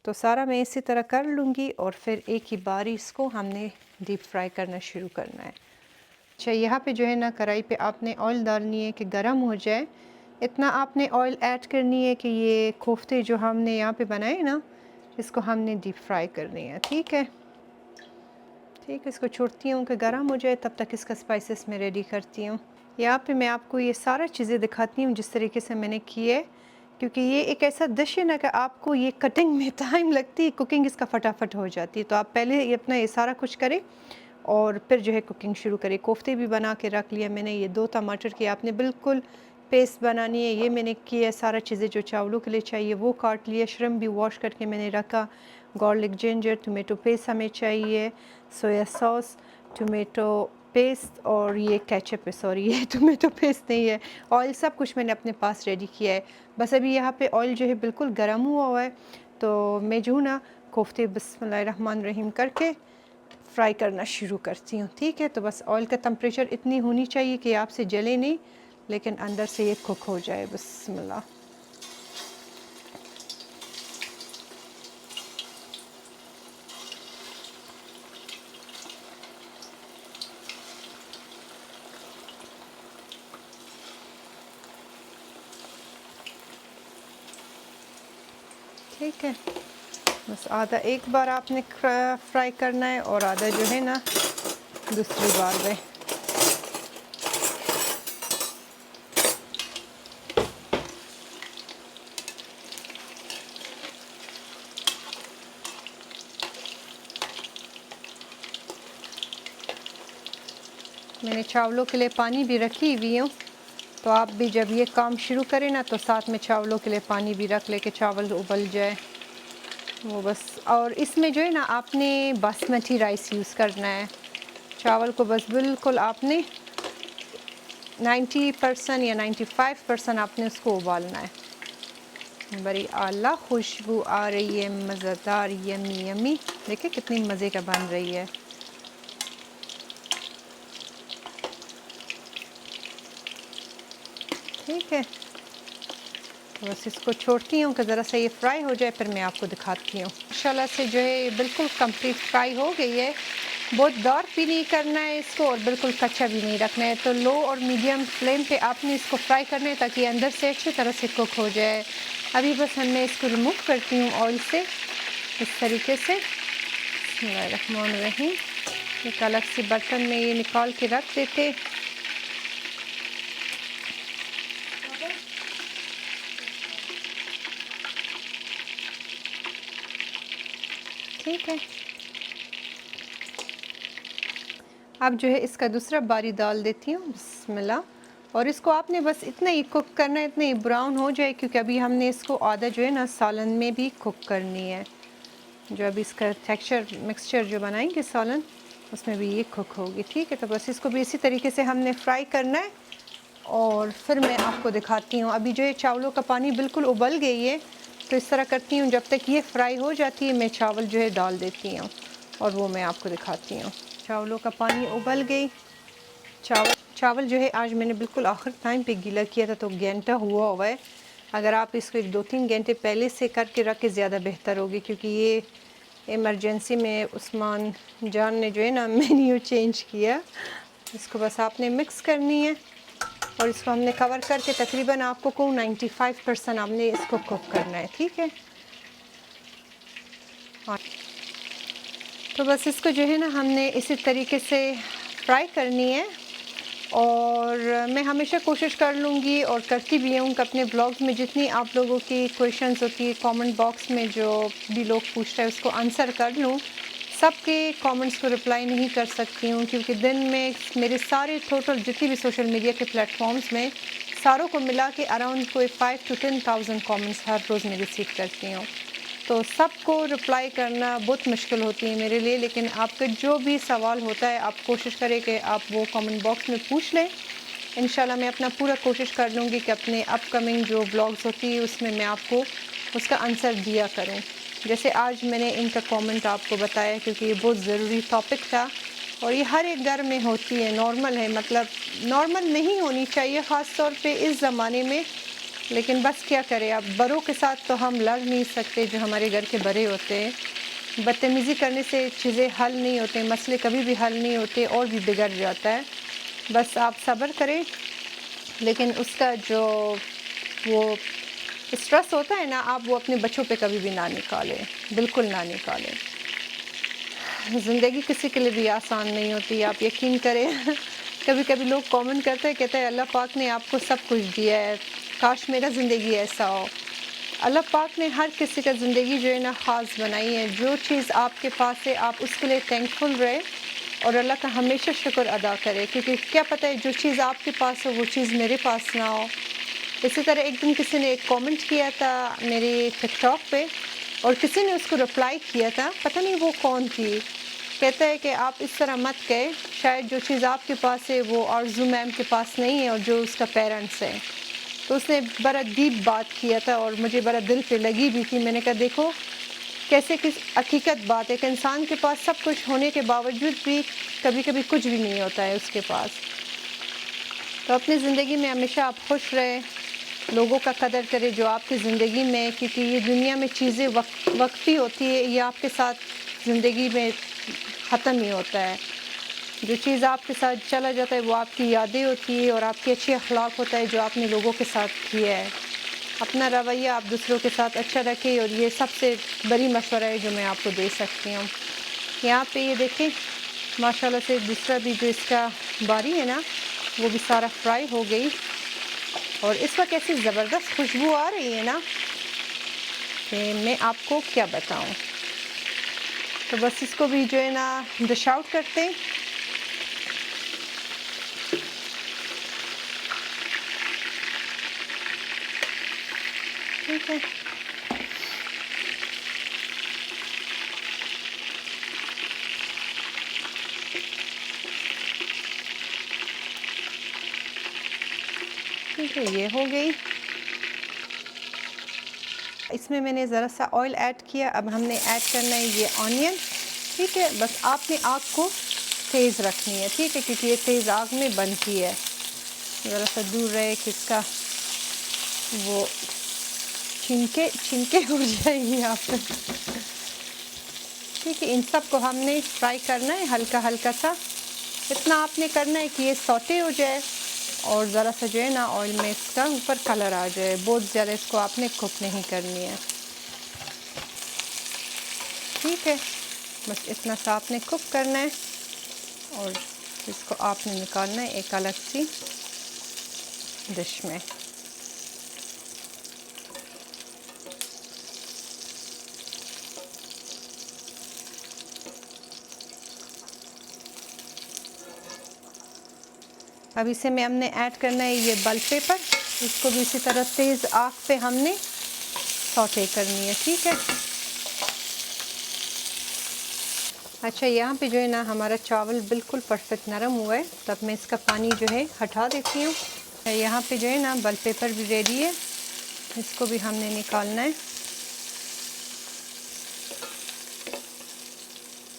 तो सारा मैं इसी तरह कर लूँगी और फिर एक ही बारी इसको हमने डीप फ्राई करना शुरू करना है। अच्छा, यहाँ पे जो है ना कढ़ाई पे आपने ऑयल डालनी है कि गर्म हो जाए। इतना आपने ऑयल ऐड करनी है कि ये कोफ्ते जो हमने यहाँ पे बनाए ना, इसको हमने डीप फ्राई करनी है। ठीक है, ठीक है, इसको छोड़ती हूँ कि गर्म हो जाए, तब तक इसका स्पाइसेस मैं रेडी करती हूँ। यहाँ पे मैं आपको ये सारा चीज़ें दिखाती हूँ जिस तरीके से मैंने किए, क्योंकि ये एक ऐसा डिश है ना कि आपको ये कटिंग में टाइम लगती है, कुकिंग इसका फटाफट हो जाती है। तो आप पहले ये अपना ये सारा कुछ करें और फिर जो है कुकिंग शुरू करें। कोफ्ते भी बना के रख लिया मैंने। ये 2 टमाटर की आपने बिल्कुल पेस्ट बनानी है, ये मैंने किया। सारा चीज़ें जो चावलों के लिए चाहिए वो काट लिया। श्रिम्प भी वॉश करके मैंने रखा। गार्लिक, जिंजर, टोमेटो पेस्ट हमें चाहिए, सोया सॉस, टोमेटो पेस्ट और ये केचप है, सॉरी ये टोमेटो पेस्ट नहीं है। ऑयल सब कुछ मैंने अपने पास रेडी किया है। बस अभी यहाँ पे ऑयल जो है बिल्कुल गर्म हुआ हुआ है, तो मैं जो ना कोफ्ते बिस्मिल्लाहिर्रहमानिर्रहीम करके फ्राई करना शुरू करती हूँ। ठीक है, तो बस ऑयल का टेम्परेचर इतनी होनी चाहिए कि आपसे जले नहीं, लेकिन अंदर से ये कुक हो जाए। बिस्मिल्लाह। ठीक है, बस आधा एक बार आपने फ्राई करना है और आधा जो है ना दूसरी बार में। मैंने चावलों के लिए पानी भी रखी हुई हूँ, तो आप भी जब ये काम शुरू करें ना तो साथ में चावलों के लिए पानी भी रख ले के चावल उबल जाए वो बस। और इसमें जो है ना आपने बासमती राइस यूज़ करना है। चावल को बस बिल्कुल आपने 90% या 95% आपने उसको उबालना है। बड़ी आला खुशबू आ रही है, मज़ेदार यमी यमी। देखिए कितनी मज़े का बन रही है। ठीक है, तो बस इसको छोड़ती हूँ कि ज़रा सा ये फ्राई हो जाए, फिर मैं आपको दिखाती हूँ। माशाल्लाह से जो है बिल्कुल कंप्लीट फ्राई हो गई है। बहुत डार्क भी नहीं करना है इसको और बिल्कुल कच्चा भी नहीं रखना है। तो लो और मीडियम फ्लेम पे आपने इसको फ्राई करना है ताकि अंदर से अच्छी तरह से कुक हो जाए। अभी बस मैं इसको रिमूव करती हूँ ऑयल से इस तरीके से। बिस्मिल्लाहिर्रहमानिर्रहीम। एक अलग से बर्तन में ये निकाल के रख देते। ठीक है, अब जो है इसका दूसरा बारी डाल देती हूँ। बिस्मिल्लाह। और इसको आपने बस इतना ही कुक करना है, इतना ही ब्राउन हो जाए, क्योंकि अभी हमने इसको आधा जो है ना सालन में भी कुक करनी है। जो अभी इसका टेक्सचर मिक्सचर जो बनाएंगे सालन, उसमें भी ये कुक होगी। ठीक है, तो बस इसको भी इसी तरीके से हमने फ्राई करना है और फिर मैं आपको दिखाती हूँ। अभी जो है चावलों का पानी बिल्कुल उबल गई है, तो इस तरह करती हूँ जब तक ये फ्राई हो जाती है मैं चावल जो है डाल देती हूँ और वो मैं आपको दिखाती हूँ। चावलों का पानी उबल गई। चावल जो है आज मैंने बिल्कुल आखिर टाइम पे गीला किया था, तो घंटा हुआ है। अगर आप इसको 1-2-3 घंटे पहले से करके रख के ज़्यादा बेहतर होगी, क्योंकि ये इमरजेंसी में उस्मान जान ने जो है ना मेन्यू चेंज किया। इसको बस आपने मिक्स करनी है और इसको हमने कवर करके तकरीबन आपको को 95% आपने इसको कुक करना है। ठीक है, तो बस इसको जो है ना हमने इसी तरीके से फ्राई करनी है। और मैं हमेशा कोशिश कर लूँगी और करती भी हूँ कि अपने ब्लॉग्स में जितनी आप लोगों की क्वेश्चंस होती है कमेंट बॉक्स में जो भी लोग पूछते हैं उसको आंसर कर लूँ। सबके कमेंट्स को रिप्लाई नहीं कर सकती हूँ, क्योंकि दिन में मेरे सारे टोटल जितनी भी सोशल मीडिया के प्लेटफॉर्म्स में सारों को मिला के अराउंड कोई 5 to 10,000 कमेंट्स हर रोज़ मैं रिसीव करती हूँ। तो सबको रिप्लाई करना बहुत मुश्किल होती है मेरे लिए, लेकिन आपका जो भी सवाल होता है आप कोशिश करें कि आप वो कमेंट बॉक्स में पूछ लें। इंशाल्लाह मैं अपना पूरा कोशिश कर लूँगी कि अपने अपकमिंग जो ब्लॉग्स होती है उसमें मैं आपको उसका आंसर दिया करूँ। जैसे आज मैंने इनका कमेंट आपको बताया, क्योंकि ये बहुत ज़रूरी टॉपिक था और ये हर एक घर में होती है, नॉर्मल है। मतलब नॉर्मल नहीं होनी चाहिए ख़ास तौर पे इस ज़माने में, लेकिन बस क्या करें, अब बड़ों के साथ तो हम लड़ नहीं सकते। जो हमारे घर के बड़े होते हैं, बदतमीज़ी करने से चीज़ें हल नहीं होते, मसले कभी भी हल नहीं होते और भी बिगड़ जाता है। बस आप सब्र करें, लेकिन उसका जो वो स्ट्रेस होता है ना, आप वो अपने बच्चों पे कभी भी ना निकालें, बिल्कुल ना निकालें। ज़िंदगी किसी के लिए भी आसान नहीं होती, आप यकीन करें। कभी कभी लोग कमेंट करते हैं, कहते हैं अल्लाह पाक ने आपको सब कुछ दिया है, काश मेरा ज़िंदगी ऐसा हो। अल्लाह पाक ने हर किसी का ज़िंदगी जो है ना ख़ास बनाई है। जो चीज़ आपके पास है आप उसके लिए थैंकफुल रहे और अल्लाह का हमेशा शुक्र अदा करें, क्योंकि क्या पता है जो चीज़ आपके पास हो वो चीज़ मेरे पास ना हो। इसी तरह एक दिन किसी ने एक कमेंट किया था मेरे टिकटॉक पे और किसी ने उसको रिप्लाई किया था, पता नहीं वो कौन थी। कहता है कि आप इस तरह मत कहें, शायद जो चीज़ आपके पास है वो आरज़ू मैम के पास नहीं है और जो उसका पेरेंट्स है। तो उसने बड़ा डीप बात किया था और मुझे बड़ा दिल पे लगी भी थी। मैंने कहा देखो कैसे किस हकीकत बात है कि इंसान के पास सब कुछ होने के बावजूद भी कभी कभी कुछ भी नहीं होता है उसके पास। तो अपनी ज़िंदगी में हमेशा आप खुश रहें, लोगों का कदर करें जो आपकी ज़िंदगी में, क्योंकि ये दुनिया में चीज़ें वक्ती होती है, ये आपके साथ ज़िंदगी में ख़त्म ही होता है। जो चीज़ आपके साथ चला जाता है वो आपकी यादें होती है और आपके अच्छे अखलाक होता है जो आपने लोगों के साथ किया है। अपना रवैया आप दूसरों के साथ अच्छा रखें और ये सबसे बड़ी मशवरा है जो मैं आपको दे सकती हूँ। यहाँ पे ये देखें माशाल्लाह से दूसरा भी जो इसका बारी है ना वो भी सारा फ्राई हो गई और इस वक्त ऐसी ज़बरदस्त खुशबू आ रही है ना कि मैं आपको क्या बताऊँ। तो बस इसको भी जो है ना डिश आउट करते हैं। ठीक है। ठीक है, ये हो गई। इसमें मैंने ज़रा सा ऑयल ऐड किया। अब हमने ऐड करना है ये ऑनियन। ठीक है, बस आपने आग को तेज़ रखनी है, ठीक है, क्योंकि ये तेज़ आग में बनती है। ज़रा सा दूर रहे कि इसका वो छिनके छिनके हो जाएंगे यहाँ पे। ठीक है, इन सब को हमने फ्राई करना है हल्का हल्का सा। इतना आपने करना है कि ये सौटे हो जाए और ज़रा सा जो है ना ऑयल में इसका ऊपर कलर आ जाए। बहुत ज़्यादा इसको आपने कुक नहीं करनी है। ठीक है, बस इतना सा आपने कुक करना है और इसको आपने निकालना है एक अलग सी डिश में। अब इसे में हमने ऐड करना है ये बल पेपर। इसको भी इसी तरह तेज़ आग पे हमने सौटे करनी है। ठीक है, अच्छा, यहाँ पे जो है ना हमारा चावल बिल्कुल परफेक्ट नरम हुआ है। तब मैं इसका पानी जो है हटा देती हूँ। यहाँ पे जो है ना बल पेपर भी रेडी है, इसको भी हमने निकालना है।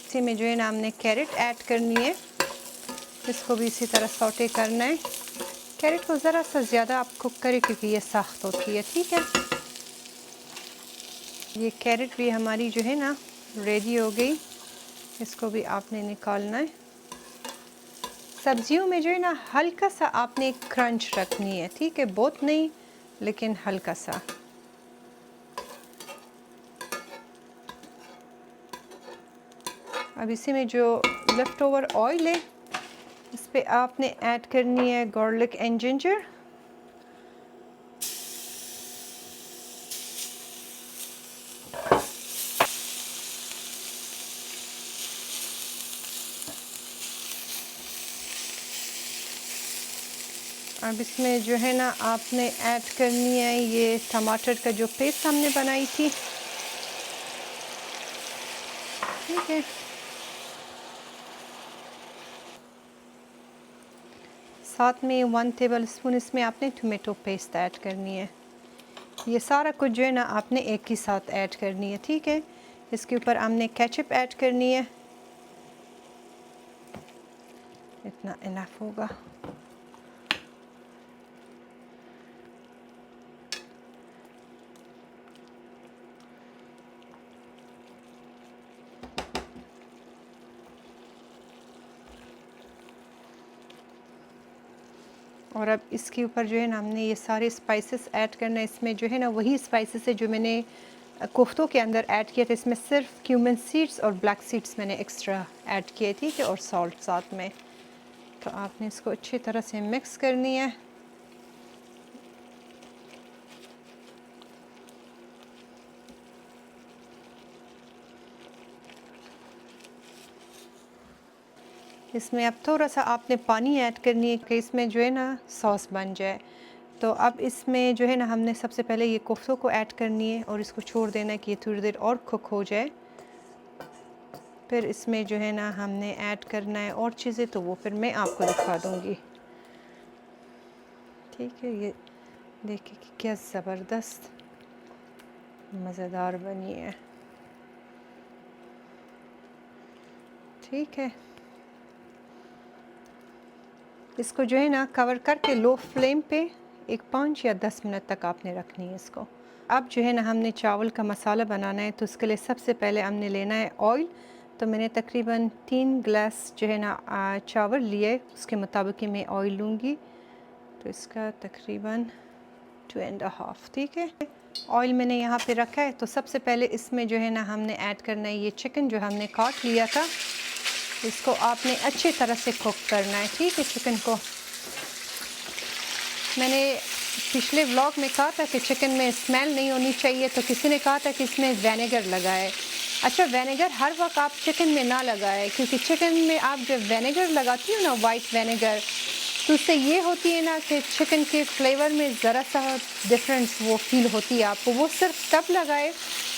इसी में जो है ना हमने कैरेट ऐड करनी है। इसको भी इसी तरह सौटे करना है। कैरेट को ज़रा सा ज़्यादा आप कुक करें क्योंकि ये सख्त होती है। ठीक है, ये कैरेट भी हमारी जो है ना रेडी हो गई। इसको भी आपने निकालना है। सब्जियों में जो है ना हल्का सा आपने क्रंच रखनी है। ठीक है, बहुत नहीं लेकिन हल्का सा। अब इसी में जो लेफ्ट ओवर ऑयल है इस पे आपने ऐड करनी है गार्लिक एंड जिंजर। अब इसमें जो है ना आपने ऐड करनी है ये टमाटर का जो पेस्ट हमने बनाई थी। ठीक है, साथ में 1 टेबल स्पून इसमें आपने टोमेटो पेस्ट ऐड करनी है। ये सारा कुछ जो है ना आपने एक ही साथ ऐड करनी है। ठीक है, इसके ऊपर हमने केचप ऐड करनी है। इतना इनफ होगा। और अब इसके ऊपर जो है ना हमने ये सारे स्पाइसेस ऐड करना है। इसमें जो है ना वही स्पाइसेस है जो मैंने कोफ्तों के अंदर ऐड किए थे। इसमें सिर्फ क्यूमन सीड्स और ब्लैक सीड्स मैंने एक्स्ट्रा ऐड किए थे और सॉल्ट साथ में। तो आपने इसको अच्छी तरह से मिक्स करनी है। इसमें अब थोड़ा सा आपने पानी ऐड करनी है कि इसमें जो है ना सॉस बन जाए। तो अब इसमें जो है ना हमने सबसे पहले ये कोफ्तों को ऐड करनी है और इसको छोड़ देना है कि ये थोड़ी देर और कुक हो जाए। फिर इसमें जो है ना हमने ऐड करना है और चीज़ें, तो वो फिर मैं आपको दिखा दूँगी। ठीक है, ये देखिए कि क्या ज़बरदस्त मज़ेदार बनी है। ठीक है, इसको जो है ना कवर करके लो फ्लेम पे एक 5 या 10 मिनट तक आपने रखनी है इसको। अब जो है ना हमने चावल का मसाला बनाना है। तो उसके लिए सबसे पहले हमने लेना है ऑयल। तो मैंने तकरीबन 3 गिलास जो है ना चावल लिए, उसके मुताबिक ही मैं ऑयल लूँगी। तो इसका तकरीबन 2.5। ठीक है, ऑयल मैंने यहाँ पे रखा है। तो सबसे पहले इसमें जो है ना हमने ऐड करना है ये चिकन जो हमने काट लिया था। इसको आपने अच्छी तरह से कुक करना है। ठीक है, चिकन को मैंने पिछले व्लॉग में कहा था कि चिकन में स्मेल नहीं होनी चाहिए। तो किसी ने कहा था कि इसमें विनेगर लगाए। अच्छा, विनेगर हर वक्त आप चिकन में ना लगाएं, क्योंकि चिकन में आप जब विनेगर लगाती हो ना, वाइट विनेगर, तो उससे ये होती है ना कि चिकन के फ्लेवर में ज़रा सा डिफरेंस वो फील होती है आपको। वो सिर्फ तब लगाए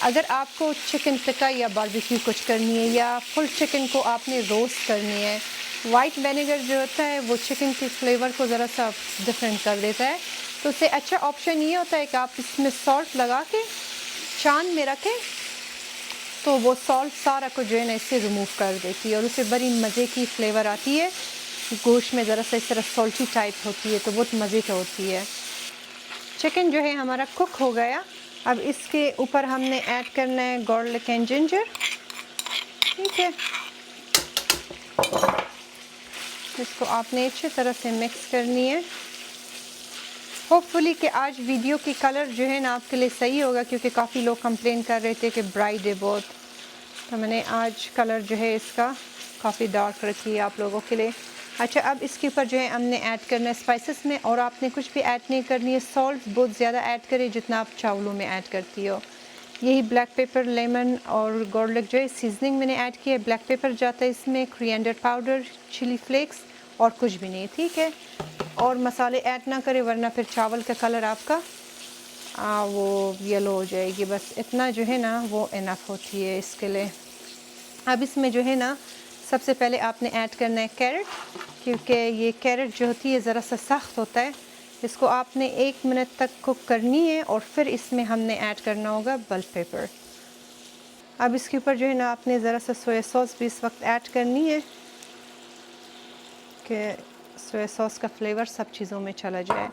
अगर आपको चिकन टिक्का या बारबेक्यू कुछ करनी है या फुल चिकन को आपने रोस्ट करनी है। वाइट विनेगर जो होता है वो चिकन के फ्लेवर को ज़रा सा डिफरेंट कर देता है। तो उससे अच्छा ऑप्शन ये होता है कि आप इसमें सॉल्ट लगा के चांद में रखें, तो वो सॉल्ट सारा को जो है ना इससे रिमूव कर देती है और उससे बड़ी मज़े की फ्लेवर आती है। गोश्त में ज़रा सा इस तरह सॉल्टी टाइप होती है तो बहुत मज़े की होती है। चिकन जो है हमारा कुक हो गया। अब इसके ऊपर हमने ऐड करना है गार्लिक एंड जिंजर। ठीक है, इसको आपने अच्छी तरह से मिक्स करनी है। होपफुली कि आज वीडियो की कलर जो है ना आपके लिए सही होगा, क्योंकि काफ़ी लोग कंप्लेन कर रहे थे कि ब्राइट है बहुत। तो मैंने आज कलर जो है इसका काफ़ी डार्क रखी है आप लोगों के लिए। अच्छा, अब इसके ऊपर जो है हमने ऐड करना है स्पाइसेस में, और आपने कुछ भी ऐड नहीं करनी है। सॉल्ट बहुत ज़्यादा ऐड करें जितना आप चावलों में ऐड करती हो। यही ब्लैक पेपर, लेमन और गार्लिक जो है सीजनिंग मैंने ऐड किया है। ब्लैक पेपर जाता है इसमें, कोरिएंडर पाउडर, चिली फ्लेक्स और कुछ भी नहीं। ठीक है, और मसाले ऐड ना करें वरना फिर चावल का कलर आपका वो येलो हो जाएगी। बस इतना जो है ना वो इनफ होती है इसके लिए। अब इसमें जो है ना सबसे पहले आपने ऐड करना है कैरेट, क्योंकि ये कैरेट जो होती है ज़रा सा सख्त होता है। इसको आपने 1 मिनट तक कुक करनी है और फिर इसमें हमने ऐड करना होगा बेल पेपर। अब इसके ऊपर जो है ना आपने ज़रा सा सोया सॉस भी इस वक्त ऐड करनी है कि सोया सॉस का फ्लेवर सब चीज़ों में चला जाए।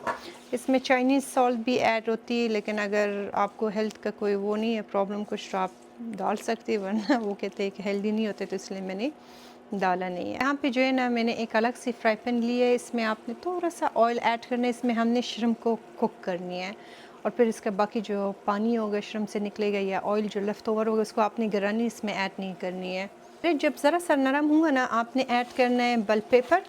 इसमें चाइनीज़ सॉल्ट भी ऐड होती है, लेकिन अगर आपको हेल्थ का कोई वो नहीं है प्रॉब्लम कुछ तो आप डाल सकते हैं, वरना वो कहते हैं कि हेल्दी नहीं होते, तो इसलिए मैंने डाला नहीं है। यहाँ पे जो है ना मैंने एक अलग सी फ्राई पैन ली है। इसमें आपने थोड़ा सा ऑयल ऐड करना है। इसमें हमने श्रिम्प को कुक करनी है और फिर इसका बाकी जो पानी होगा श्रिम्प से निकलेगा या ऑयल जो लेफ्ट ओवर होगा उसको आपने गिरानी, इसमें ऐड नहीं करनी है। फिर जब ज़रा सा नरम हुआ ना आपने ऐड करना है बेल पेपर,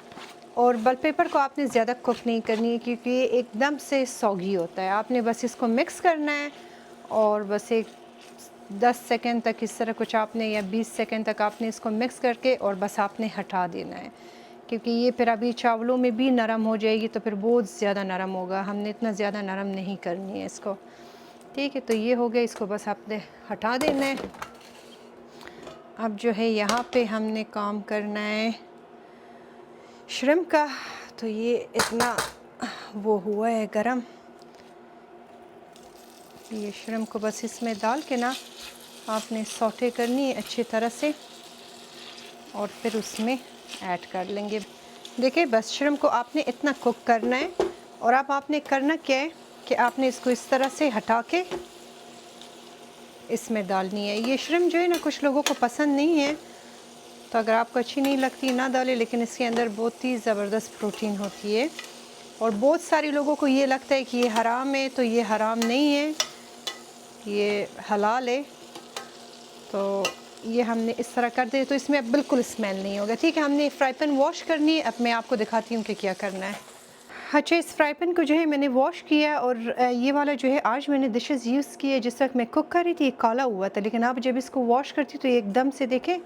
और बेल पेपर को आपने ज़्यादा कुक नहीं करनी है क्योंकि ये एकदम से सौगी होता है। आपने बस इसको मिक्स करना है और बस एक 10 सेकंड तक इस तरह कुछ आपने या 20 सेकंड तक आपने इसको मिक्स करके और बस आपने हटा देना है, क्योंकि ये फिर अभी चावलों में भी नरम हो जाएगी तो फिर बहुत ज़्यादा नरम होगा। हमने इतना ज़्यादा नरम नहीं करनी है इसको। ठीक है, तो ये हो गया, इसको बस आपने हटा देना है। अब जो है यहाँ पे हमने काम करना है श्रिम्प का। तो ये इतना वो हुआ है गरम, ये श्रिम्प को बस इसमें डाल के ना आपने सौटे करनी है अच्छी तरह से और फिर उसमें ऐड कर लेंगे। देखिए बस श्रिम्प को आपने इतना कुक करना है और अब आपने करना क्या है कि आपने इसको इस तरह से हटा के इसमें डालनी है। ये श्रिम्प जो है ना कुछ लोगों को पसंद नहीं है, तो अगर आपको अच्छी नहीं लगती ना डालें, लेकिन इसके अंदर बहुत ही ज़बरदस्त प्रोटीन होती है। और बहुत सारे लोगों को ये लगता है कि ये हराम है, तो ये हराम नहीं है, ये हलाल है। तो ये हमने इस तरह कर दिया तो इसमें अब बिल्कुल स्मेल नहीं होगा। ठीक है, हमने फ्राई पैन वॉश करनी है। अब मैं आपको दिखाती हूँ कि क्या करना है। अच्छा, इस फ्राई पैन को जो है मैंने वॉश किया और ये वाला जो है आज मैंने डिशेस यूज़ किए। जिस वक्त मैं कुक कर रही थी ये काला हुआ था, लेकिन अब जब इसको वॉश करती तो ये एकदम से देखें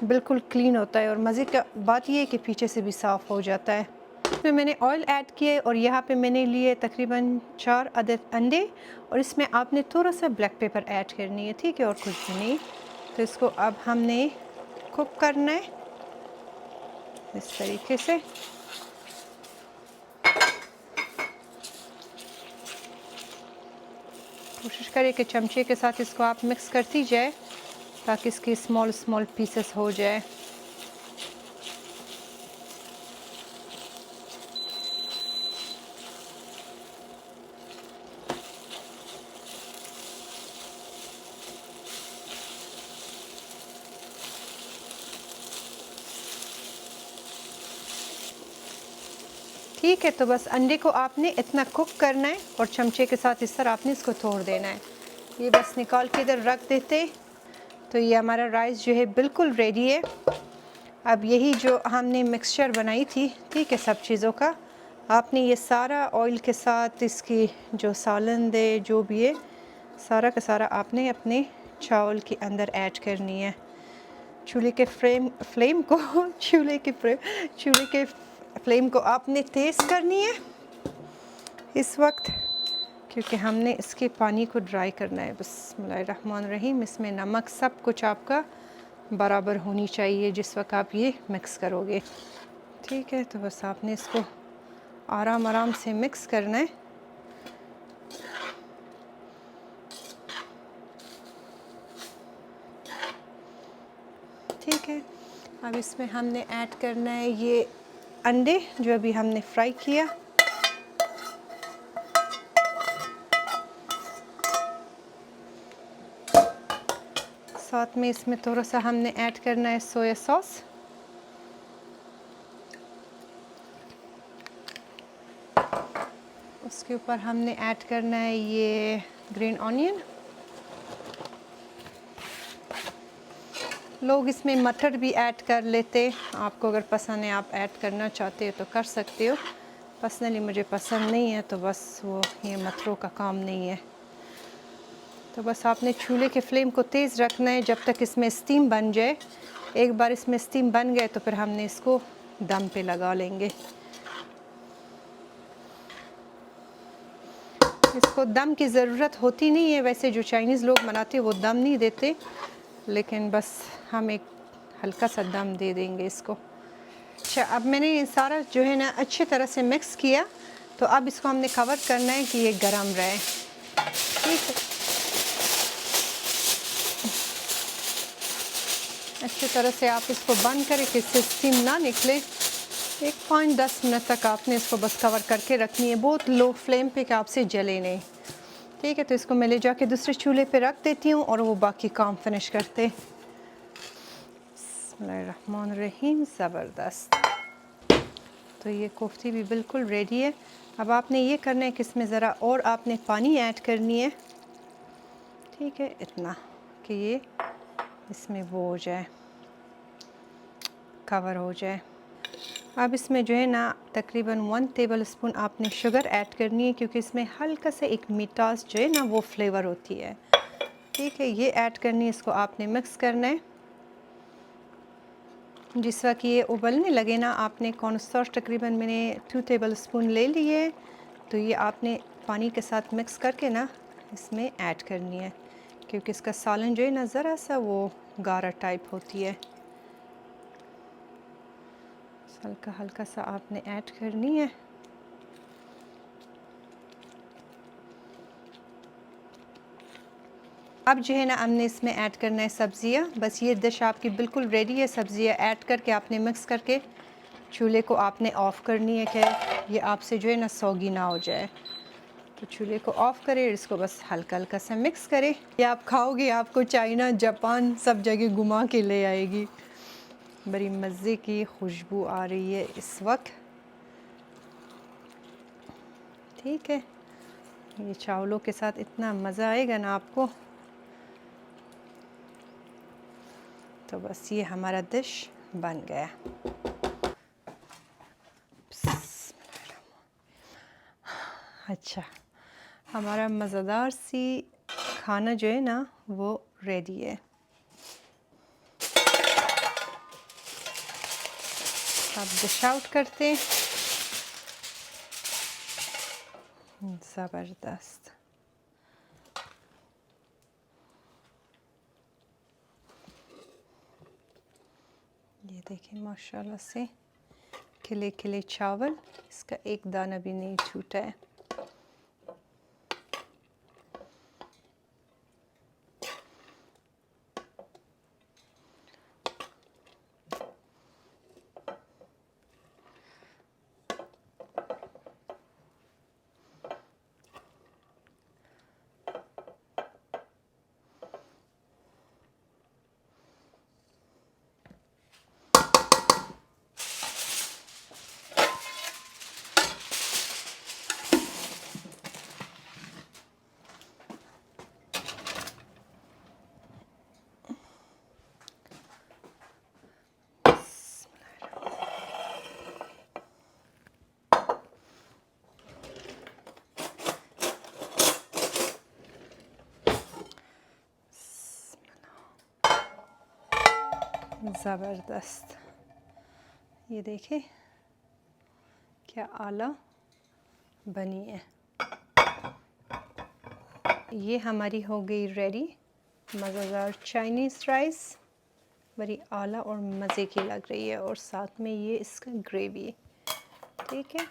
बिल्कुल क्लीन होता है। और मज़े का बात ये है कि पीछे से भी साफ़ हो जाता है। इसमें मैंने ऑयल ऐड किया है और यहाँ पे मैंने लिए तकरीबन 4 अदद अंडे, और इसमें आपने थोड़ा सा ब्लैक पेपर ऐड करनी है। ठीक है, और कुछ भी नहीं। तो इसको अब हमने कुक करना है इस तरीके से। कोशिश करें कि चमचे के साथ इसको आप मिक्स करती जाए ताकि इसके स्मॉल स्मॉल पीसेस हो जाए। ठीक है, तो बस अंडे को आपने इतना कुक करना है और चमचे के साथ इस तरह आपने इसको तोड़ देना है। ये बस निकाल के इधर रख देते। तो ये हमारा राइस जो है बिल्कुल रेडी है। अब यही जो हमने मिक्सचर बनाई थी, ठीक है, सब चीज़ों का, आपने ये सारा ऑयल के साथ इसकी जो सालन दे जो भी है सारा का सारा आपने अपने चावल के अंदर ऐड करनी है। चूल्हे के फ्लेम को चूल्हे के फ्लेम को आपने तेज़ करनी है इस वक्त, क्योंकि हमने इसके पानी को ड्राई करना है। बिस्मिल्लाहिर्रहमानिर्रहीम। इसमें नमक सब कुछ आपका बराबर होनी चाहिए जिस वक्त आप ये मिक्स करोगे। ठीक है, तो बस आपने इसको आराम आराम से मिक्स करना है। ठीक है, अब इसमें हमने ऐड करना है ये अंडे जो अभी हमने फ्राई किया। साथ में इसमें थोड़ा सा हमने ऐड करना है सोया सॉस। उसके ऊपर हमने ऐड करना है ये ग्रीन ऑनियन। लोग इसमें मटर भी ऐड कर लेते, आपको अगर पसंद है आप ऐड करना चाहते हो तो कर सकते हो। पर्सनली मुझे पसंद नहीं है, तो बस वो ये मटरों का काम नहीं है। तो बस आपने चूल्हे के फ्लेम को तेज़ रखना है जब तक इसमें स्टीम बन जाए। एक बार इसमें स्टीम बन गए तो फिर हमने इसको दम पे लगा लेंगे। इसको दम की ज़रूरत होती नहीं है, वैसे जो चाइनीज़ लोग बनाते हैं वो दम नहीं देते, लेकिन बस हम एक हल्का सा दम दे देंगे इसको। अच्छा, अब मैंने ये सारा जो है ना अच्छी तरह से मिक्स किया, तो अब इसको हमने कवर करना है कि ये गरम रहे। ठीक है, अच्छी तरह से आप इसको बंद करें कि इससे स्टीम ना निकले। 1-10 मिनट तक आपने इसको बस कवर करके रखनी है, बहुत लो फ्लेम पे कि आपसे जले नहीं। ठीक है, तो इसको मैं ले जाके दूसरे चूल्हे पे रख देती हूँ और वो बाकी काम फिनिश करते। बिस्मिल्लाहिर्रहमानिर्रहीम। ज़बरदस्त। तो ये कोफ्ती भी बिल्कुल रेडी है। अब आपने ये करना है कि इसमें ज़रा और आपने पानी ऐड करनी है। ठीक है, इतना कि ये इसमें वो हो जाए, कवर हो जाए। अब इसमें जो है ना तकरीबन 1 टेबल स्पून आपने शुगर ऐड करनी है, क्योंकि इसमें हल्का सा एक मिठास जो है ना वो फ्लेवर होती है। ठीक है, ये ऐड करनी है, इसको आपने मिक्स करना है। जिस वक्त ये उबलने लगे ना, आपने कॉर्नस्टार्च तकरीबन मैंने 2 टेबल स्पून ले लिए, तो ये आपने पानी के साथ मिक्स करके ना इसमें ऐड करनी है, क्योंकि इसका सालन जो है ना ज़रा सा वो गाढ़ा टाइप होती है। हल्का हल्का सा आपने ऐड करनी है। अब जो है ना हमने इसमें ऐड करना है सब्ज़ियाँ। बस ये डिश आपकी बिल्कुल रेडी है। सब्ज़ियाँ ऐड करके आपने मिक्स करके चूल्हे को आपने ऑफ़ करनी है कि ये आपसे जो है ना सौगी ना हो जाए। तो चूल्हे को ऑफ़ करें, इसको बस हल्का हल्का सा मिक्स करें। ये आप खाओगे आपको चाइना जापान सब जगह घुमा के ले आएगी। बड़ी मज़े की खुशबू आ रही है इस वक्त। ठीक है, ये चावलों के साथ इतना मज़ा आएगा ना आपको। तो बस ये हमारा डिश बन गया। अच्छा, हमारा मज़ेदार सी खाना जो है ना वो रेडी है। अब डिश आउट करते हैं। ज़बरदस्त। ये देखिए माशाल्लाह से खिले खिले चावल, इसका एक दाना भी नहीं छूटा है। ज़बरदस्त। ये देखें क्या आला बनी है। ये हमारी हो गई रेडी मज़ेदार चाइनीज़ राइस। बड़ी आला और मज़े की लग रही है और साथ में ये इसका ग्रेवी। ठीक है,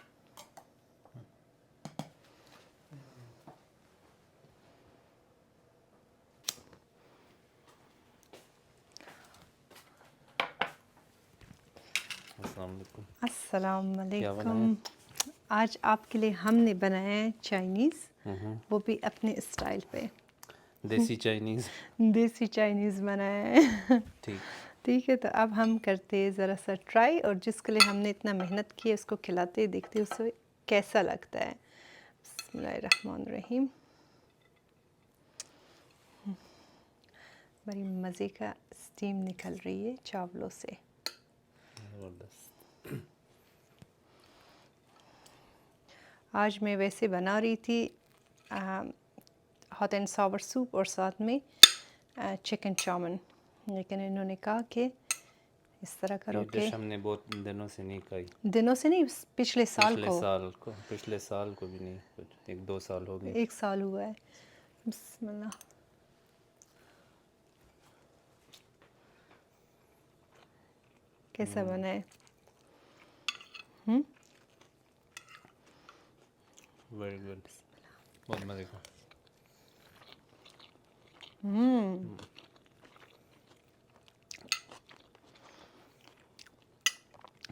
अस्सलाम वालेकुम। अस्सलाम क्या वालेकुम। आज आपके लिए हमने बनाया है चाइनीज़, बनाया? वो भी अपने स्टाइल पे। देसी चाइनीज़। देसी चाइनीज़ बनाया है। ठीक। ठीक है, तो अब हम करते हैं ज़रा सा ट्राई और जिसके लिए हमने इतना मेहनत की है उसको खिलाते देखते हैं उसे कैसा लगता है। बिस्मिल्लाहिर्रहमानिर्रहीम। बड़ी मज़े का स्टीम निकल रही है चावलों से। ज़बरदस्त। आज मैं वैसे बना रही थी हॉट एंड सावर सूप और साथ में चिकन चाउमिन, लेकिन इन्होंने कहा कि इस तरह करो ये कि डिश हमने बहुत दिनों से नहीं खाई। दिनों से नहीं, पिछले साल पिछले साल को भी नहीं, कुछ 1-2 साल हो गए। 1 साल हुआ है। बिस्मिल्लाह। कैसा बना है? वेरी गुड, बहुत मज़े का।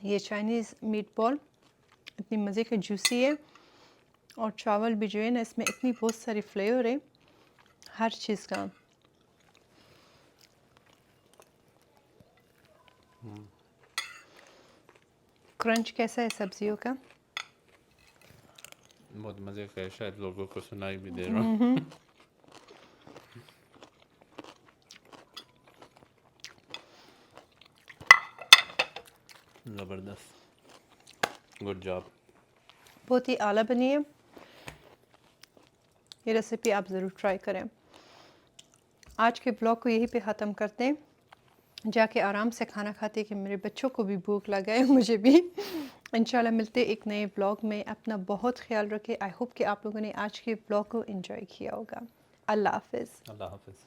ये चाइनीज़ मीट बॉल इतनी मज़े का जूसी है और चावल भी जो है ना इसमें इतनी बहुत सारी फ्लेवर है हर चीज़ का। क्रंच कैसा है सब्जियों का? बहुत मज़े का है, शायद लोगों को सुनाई भी दे रहा हूँ। ज़बरदस्त, गुड जॉब। बहुत ही आला बनी है। ये रेसिपी आप ज़रूर ट्राई करें। आज के ब्लॉग को यहीं पे ख़त्म करते हैं, जाके आराम से खाना खाते कि मेरे बच्चों को भी भूख लगा है, मुझे भी। इंशाल्लाह मिलते एक नए ब्लॉग में। अपना बहुत ख्याल रखें। आई होप कि आप लोगों ने आज के ब्लॉग को एंजॉय किया होगा। अल्लाह हाफ़िज़। अल्लाह हाफ़िज़।